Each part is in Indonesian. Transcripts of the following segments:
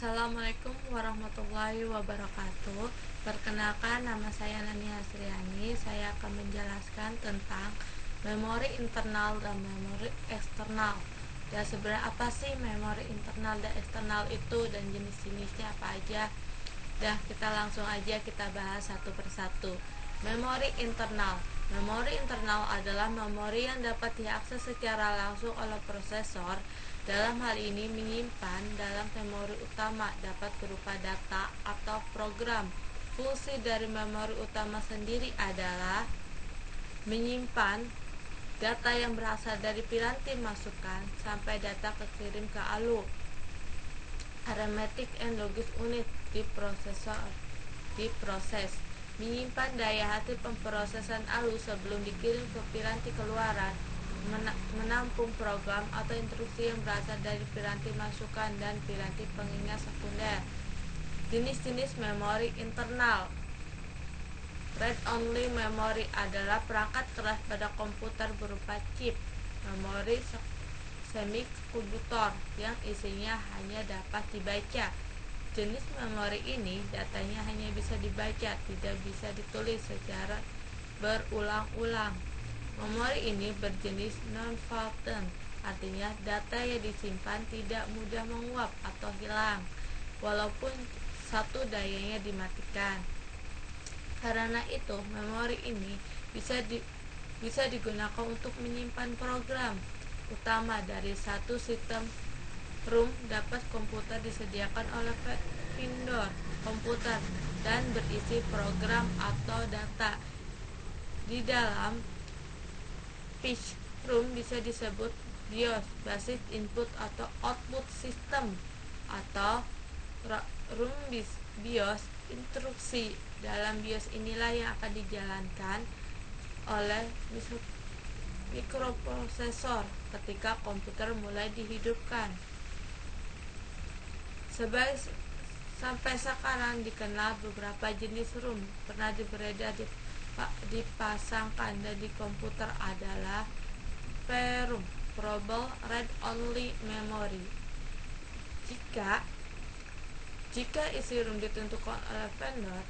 Assalamualaikum warahmatullahi wabarakatuh. Perkenalkan, nama saya Nani Hasriani. Saya akan menjelaskan tentang memori internal dan memori eksternal. Dan sebenarnya apa sih memori internal dan eksternal itu, dan jenis-jenisnya apa aja? Dah, kita langsung aja kita bahas satu persatu. Memori internal. Memori internal adalah memori yang dapat diakses secara langsung oleh prosesor. Dalam hal ini menyimpan dalam memori utama dapat berupa data atau program. Fungsi dari memori utama sendiri adalah menyimpan data yang berasal dari piranti masukan sampai data kekirim ke ALU, Arithmetic and Logic Unit, di proses menyimpan daya hati pemrosesan ALU sebelum dikirim ke piranti keluaran, menampung program atau instruksi yang berasal dari piranti masukan dan piranti pengingat sekunder. Jenis-jenis memori internal. Read-only memory adalah perangkat keras pada komputer berupa chip memori semikonduktor yang isinya hanya dapat dibaca. Jenis memori ini datanya hanya bisa dibaca, tidak bisa ditulis secara berulang-ulang. Memori ini berjenis non-volatile, artinya data yang disimpan tidak mudah menguap atau hilang, walaupun satu dayanya dimatikan. Karena itu, memori ini bisa digunakan untuk menyimpan program utama dari satu sistem ROM. Dapat komputer disediakan oleh vendor komputer dan berisi program atau data. Di dalam flash ROM bisa disebut BIOS, Basic Input atau Output System, atau ROM BIOS. Instruksi dalam BIOS inilah yang akan dijalankan oleh mikroprosesor ketika komputer mulai dihidupkan. Sampai sekarang dikenal beberapa jenis ROM pernah beredar dipasangkan di komputer adalah VROM, Portable Read Only Memory. Jika isi ROM ditentukan oleh vendor,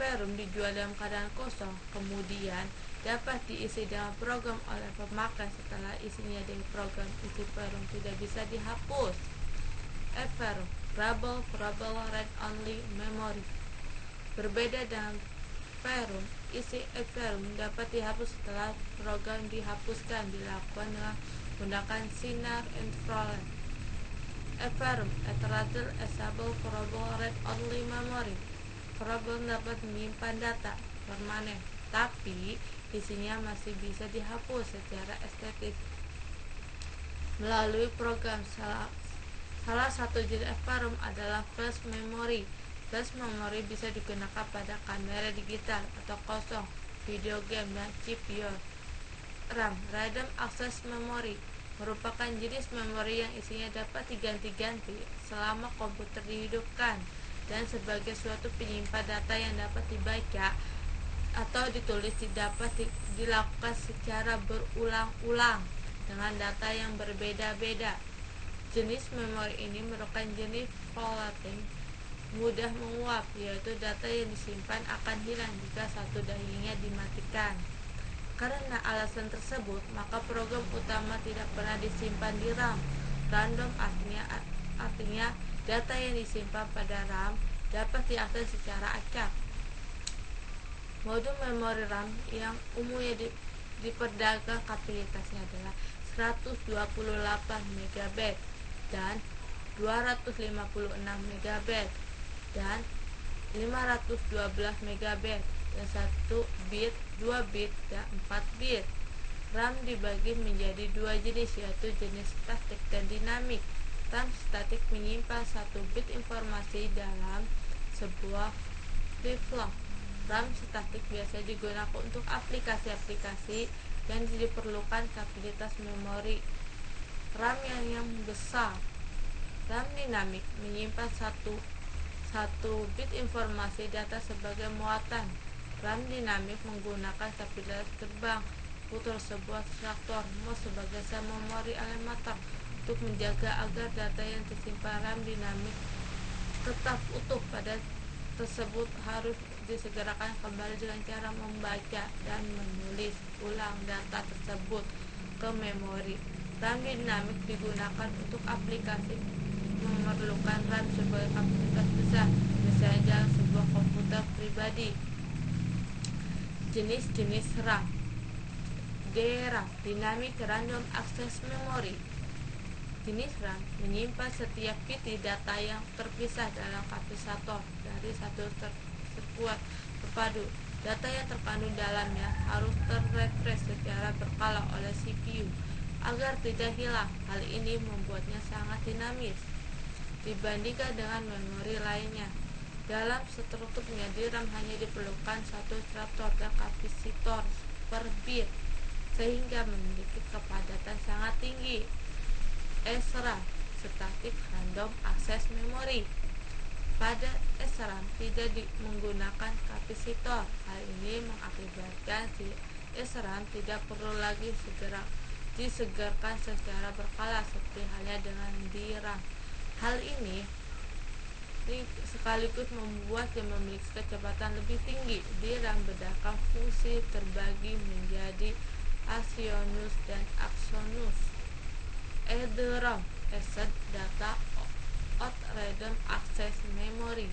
VROM dijual dalam keadaan kosong, kemudian dapat diisi dengan program oleh pemakai. Setelah isinya dari program, isi VROM tidak bisa dihapus. EVROM, Portable Read Only Memory. Berbeda dengan VROM, isi EVROM dapat dihapus setelah program dihapuskan, dilakukan dengan menggunakan sinar infrared. EVROM, Erasable Portable Read Only Memory. VROM dapat menyimpan data permanen, tapi isinya masih bisa dihapus secara estetik melalui program. Salah satu jenis EVROM adalah flash memory. Flash memory bisa digunakan pada kamera digital atau kosong, video game, dan chip BIOS. RAM, Random Access Memory, merupakan jenis memori yang isinya dapat diganti-ganti selama komputer dihidupkan dan sebagai suatu penyimpan data yang dapat dibaca atau ditulis dapat dilakukan secara berulang-ulang dengan data yang berbeda-beda. Jenis memori ini merupakan jenis volatile, mudah menguap, yaitu data yang disimpan akan hilang jika satu dayanya dimatikan. Karena alasan tersebut, maka program utama tidak pernah disimpan di RAM. Random artinya data yang disimpan pada RAM dapat diakses secara acak. Modul memori RAM yang umumnya diperdagang kapasitasnya adalah 128 MB dan 256 MB dan 512 MB dan 1 bit, 2 bit, dan 4 bit. RAM dibagi menjadi dua jenis, yaitu jenis statik dan dinamik. RAM statik menyimpan 1 bit informasi dalam sebuah flip-flop. RAM statik biasa digunakan untuk aplikasi-aplikasi yang diperlukan kapasitas memori RAM yang besar. RAM dinamik menyimpan 1 bit informasi data sebagai muatan. RAM dinamik menggunakan kapasitas terbang putar sebuah traktor sebagai sel memori elementer untuk menjaga agar data yang tersimpan RAM dinamik tetap utuh pada tersebut harus disegerakan kembali dengan cara membaca dan menulis ulang data tersebut ke memori. RAM dinamik digunakan untuk aplikasi memerlukan RAM sebagai kapasitas besar, misalnya dalam sebuah komputer pribadi. Jenis-jenis RAM. DRAM, Dynamic Random Access Memory. Jenis RAM menyimpan setiap bit data yang terpisah dalam kapasitor dari satu sekuat terpadu. Data yang terkandung dalamnya harus terrefresh secara berkala oleh CPU agar tidak hilang. Hal ini membuatnya sangat dinamis dibandingkan dengan memori lainnya. Dalam strukturnya, di RAM hanya diperlukan satu instruktur dan kapasitor per bit, sehingga memiliki kepadatan sangat tinggi. SRAM, Static Random Access Memory. Pada SRAM tidak menggunakan kapasitor. Hal ini mengakibatkan si SRAM tidak perlu lagi disegarkan secara berkala seperti halnya dengan DRAM. Hal ini sekaligus membuat yang memiliki kecepatan lebih tinggi. DRAM berdasarkan fungsi terbagi menjadi asionus dan axonus. EDRAM, Asset Data Out Random Access Memory.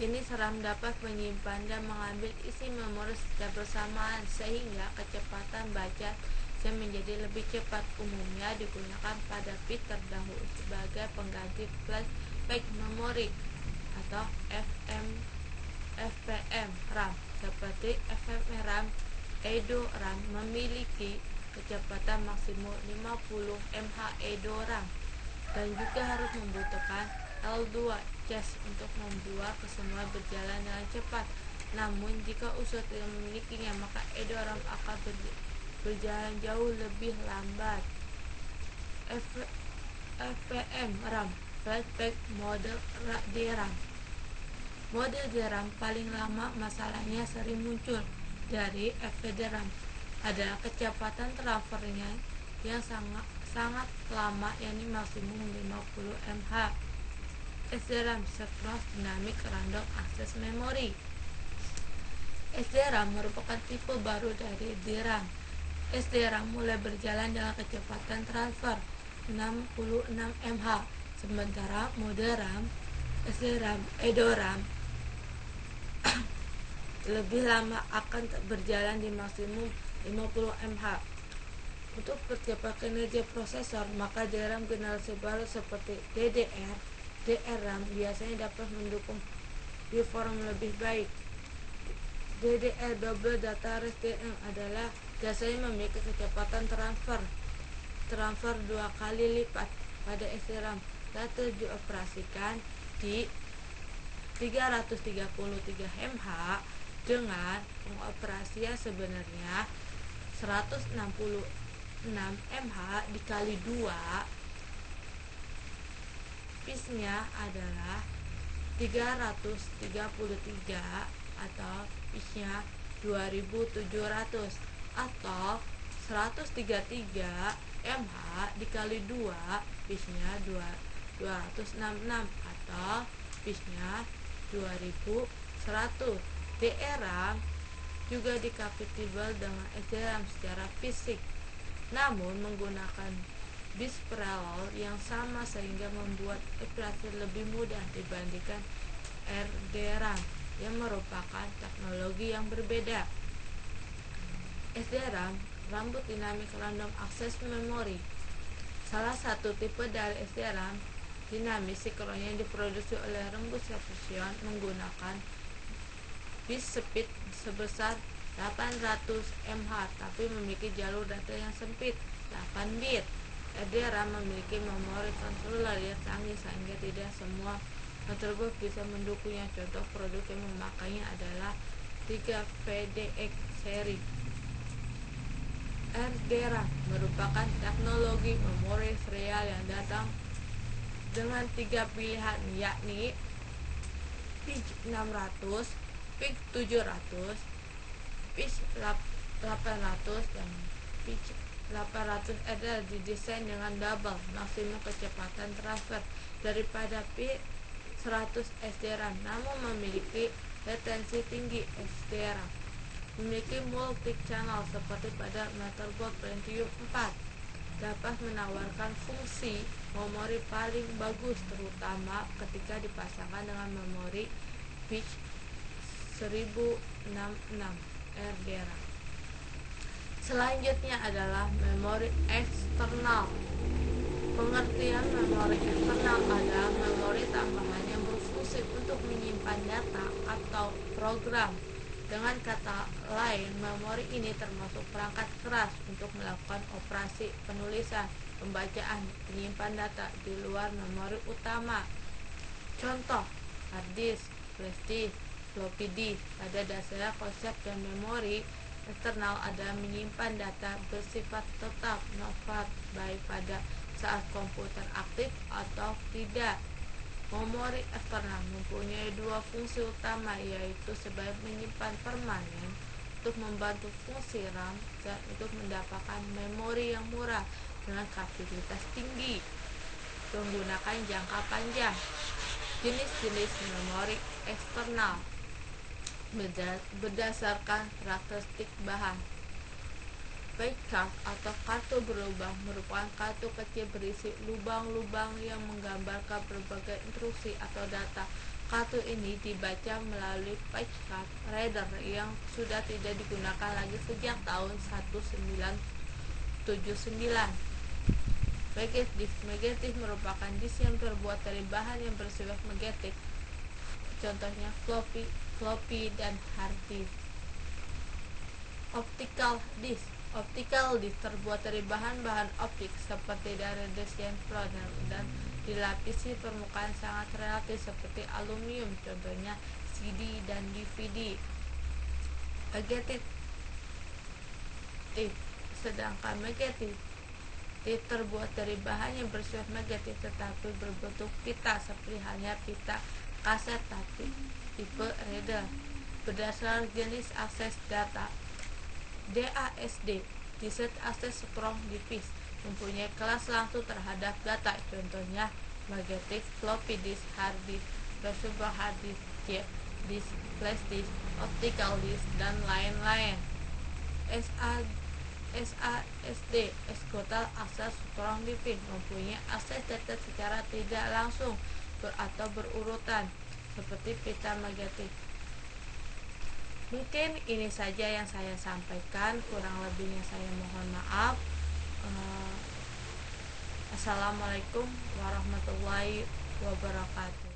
Jenis RAM dapat menyimpan dan mengambil isi memori secara bersamaan sehingga kecepatan baca bisa menjadi lebih cepat. Umumnya digunakan pada bit terdahulu sebagai pengganti flashback memory atau FPM RAM. Seperti FPM RAM, EDO-RAM memiliki kecepatan maksimum 50 mH EDO-RAM dan juga harus membutuhkan L2 cache untuk membuat kesemua berjalan dengan cepat. Namun jika usaha tidak memilikinya, maka EDO-RAM akan berjalan jauh lebih lambat. FPM RAM, Flashback Model DRAM. Model DRAM paling lama masalahnya sering muncul dari FPDRAM adalah kecepatan transfernya yang sangat lama, yakni maksimum 50 mH. SDRAM, Synchronous Dynamic Random Access Memory. SDRAM merupakan tipe baru dari DRAM. SDRAM mulai berjalan dengan kecepatan transfer 66 mH, sementara mode RAM, SDRAM, EDO-RAM lebih lama akan berjalan di maksimum 50 mH. Untuk percepat kinerja prosesor, maka DRAM generasi baru seperti DDR, DRAM biasanya dapat mendukung performa lebih baik. DDR Double Data Rate DRAM adalah biasanya memiliki kecepatan transfer 2 kali lipat pada SRAM. Data dioperasikan di 333 mH dengan pengoperasian sebenarnya 166 mH dikali 2, pitch-nya adalah 333 atau pitch-nya 2700 atau 133 mH dikali 2, pitch-nya 266 atau pitch-nya 2100. DRAM juga dikompatibel dengan SDRAM secara fisik, namun menggunakan bit paralel yang sama sehingga membuat operasi lebih mudah dibandingkan RDRAM yang merupakan teknologi yang berbeda. SDRAM, Rambut Dynamic Random Access Memory. Salah satu tipe dari SDRAM dinamis sinkron yang diproduksi oleh Rambut Sepsion menggunakan bit speed sebesar 800 mH tapi memiliki jalur data yang sempit 8 bit. RDRAM memiliki memori controller yang canggih sehingga tidak semua controller bisa mendukungnya. Contoh produk yang memakainya adalah 3VDX seri. RDRAM merupakan teknologi memori serial yang datang dengan 3 pilihan, yakni pitch 600, pitch 700, pitch 800, dan pitch 800 adalah didesain dengan double maksimum kecepatan transfer daripada pitch 100 SDRAM, namun memiliki latensi tinggi. SDRAM memiliki multi-channel seperti pada motherboard Pentium 4, dapat menawarkan fungsi memori paling bagus, terutama ketika dipasangkan dengan memori pitch 1066 RDRAM. Selanjutnya adalah memori eksternal. Pengertian memori eksternal adalah memori tambahan yang berfungsi untuk menyimpan data atau program. Dengan kata lain, memori ini termasuk perangkat keras untuk melakukan operasi penulisan, pembacaan, penyimpan data di luar memori utama. Contoh, hard disk, flash disk, floppy disk. Pada dasarnya, konsep dan memori eksternal adalah menyimpan data bersifat tetap, not baik pada saat komputer aktif atau tidak. Memori eksternal mempunyai dua fungsi utama, yaitu sebagai menyimpan permanen untuk membantu fungsi RAM dan untuk mendapatkan memori yang murah dengan kapasitas tinggi menggunakan jangka panjang. Jenis-jenis memori eksternal berdasarkan karakteristik bahan. Page card atau kartu berlubang merupakan kartu kecil berisi lubang-lubang yang menggambarkan berbagai instruksi atau data. Kartu ini dibaca melalui page card reader yang sudah tidak digunakan lagi sejak tahun 1979. Magnetic disk. Magnetic disk merupakan disk yang terbuat dari bahan yang bersifat magnetik. Contohnya floppy dan hard disk. Optical disk. Optical disk terbuat dari bahan-bahan optik seperti dari desenflower dan dilapisi permukaan sangat relatif seperti aluminium, contohnya CD dan DVD. Magnetic disk. Sedangkan magnetic disk terbuat dari bahan yang bersifat magnetik tetapi berbentuk pita, seperti halnya pita kaset tapi tipe reader. Berdasarkan jenis akses data, DASD, Disk Access Strong Device, mempunyai kelas langsung terhadap data, contohnya magnetic, floppy disk, hard disk, flexible hard disk, chip disk, flash disk, optical disk, dan lain-lain. SASD, External Access Strong Device, mempunyai akses data secara tidak langsung atau berurutan seperti pita magnetik. Mungkin ini saja yang saya sampaikan, kurang lebihnya saya mohon maaf. Assalamualaikum warahmatullahi wabarakatuh.